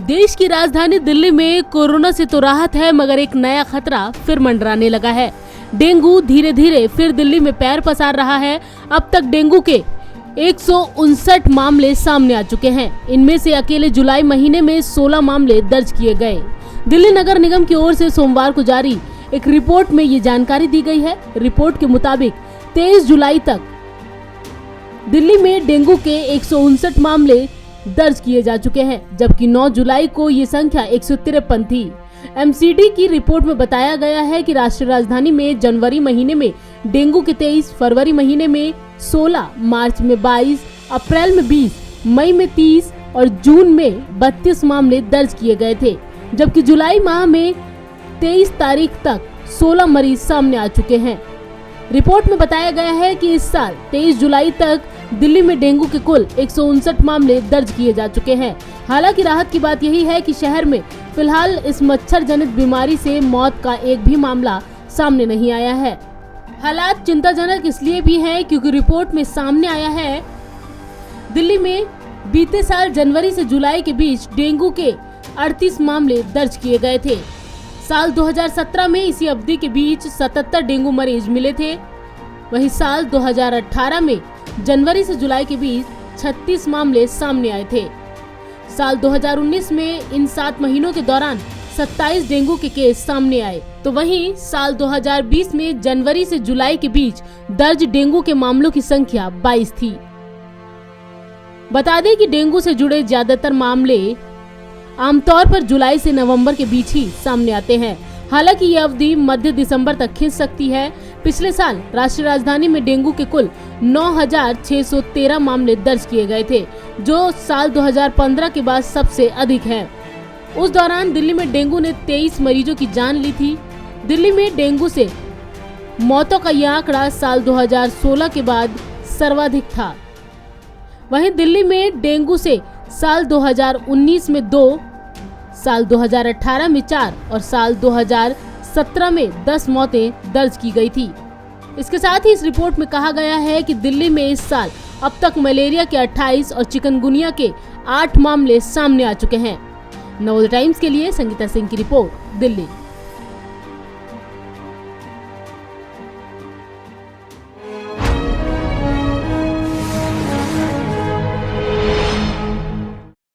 देश की राजधानी दिल्ली में कोरोना से तो राहत है, मगर एक नया खतरा फिर मंडराने लगा है। डेंगू धीरे धीरे फिर दिल्ली में पैर पसार रहा है। अब तक डेंगू के 159 मामले सामने आ चुके हैं। इनमें से अकेले जुलाई महीने में 16 मामले दर्ज किए गए। दिल्ली नगर निगम की ओर से सोमवार को जारी एक रिपोर्ट में ये जानकारी दी गई है। रिपोर्ट के मुताबिक 23 जुलाई तक दिल्ली में डेंगू के 159 मामले दर्ज किए जा चुके हैं, जबकि 9 जुलाई को ये संख्या 153 थी। एमसीडी की रिपोर्ट में बताया गया है कि राष्ट्रीय राजधानी में जनवरी महीने में डेंगू के 23, फरवरी महीने में 16, मार्च में 22, अप्रैल में 20, मई में 30 और जून में 32 मामले दर्ज किए गए थे, जबकि जुलाई माह में 23 तारीख तक 16 मरीज सामने आ चुके हैं। रिपोर्ट में बताया गया है कि इस साल 23 जुलाई तक दिल्ली में डेंगू के कुल 159 मामले दर्ज किए जा चुके हैं। हालांकि राहत की बात यही है कि शहर में फिलहाल इस मच्छर जनित बीमारी से मौत का एक भी मामला सामने नहीं आया है। हालात चिंताजनक इसलिए भी हैं क्योंकि रिपोर्ट में सामने आया है दिल्ली में बीते साल जनवरी से जुलाई के बीच डेंगू के 38 मामले दर्ज किए गए थे। साल 2017 में इसी अवधि के बीच 77 डेंगू मरीज मिले थे। वहीं साल 2018 में जनवरी से जुलाई के बीच 36 मामले सामने आए थे। साल 2019 में इन 7 महीनों के दौरान 27 डेंगू के केस सामने आए, तो वहीं साल 2020 में जनवरी से जुलाई के बीच दर्ज डेंगू के मामलों की संख्या 22 थी। बता दें कि डेंगू से जुड़े ज्यादातर मामले आमतौर पर जुलाई से नवंबर के बीच ही सामने आते हैं। हालांकि ये अवधि मध्य दिसंबर तक खिंच सकती है। पिछले साल राष्ट्रीय राजधानी में डेंगू के कुल 9,613 मामले दर्ज किए गए थे, जो साल 2015 के बाद सबसे अधिक है। उस दौरान दिल्ली में डेंगू ने 23 मरीजों की जान ली थी। दिल्ली में डेंगू से मौतों का यह आंकड़ा साल 2016 के बाद सर्वाधिक था। वहीं दिल्ली में डेंगू से साल 2019 में 2, साल 2018 में 4 और साल 2017 में 10 मौतें दर्ज की गई थी। इसके साथ ही इस रिपोर्ट में कहा गया है कि दिल्ली में इस साल अब तक मलेरिया के 28 और चिकनगुनिया के 8 मामले सामने आ चुके हैं। नवोदय टाइम्स के लिए संगीता सिंह की रिपोर्ट, दिल्ली।